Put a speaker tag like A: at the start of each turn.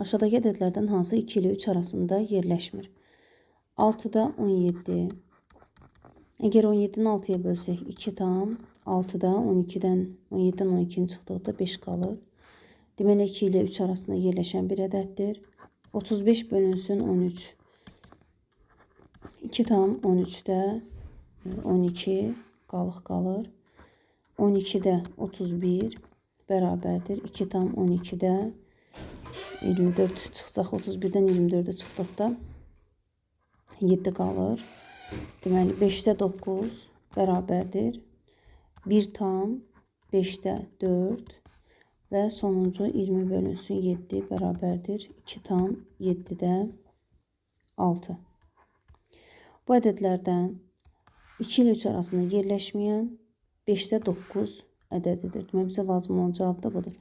A: Aşağıdakı ədədlərdən hansı 2 ilə 3 arasında yerləşmir? 6-da 17. Əgər 17-ni 6-ya bölsək 2 tam, 6-da 12-dən 17-dən 12-ni çıxdıqda 5 qalır. Deməli 2 ilə 3 arasında yerləşən bir ədəddir. 35 bölünsün 13. 2 tam 13-də 12 qalıq qalır. 12-də 31 bərabərdir. 2 tam 12-də 24 çıxsaq 31-dən 24-ə çıxdıqda 7 qalır. Deməli 5-də 9 bərabərdir. 1 tam 5-də 4 və sonuncu 20 bölünsün 7 bərabərdir. 2 tam 7-də 6. Bu ədədlərdən 2 ilə 3 arasında yerləşməyən 5-də 9 ədədidir. Deməli bizə lazım olan cavab da budur.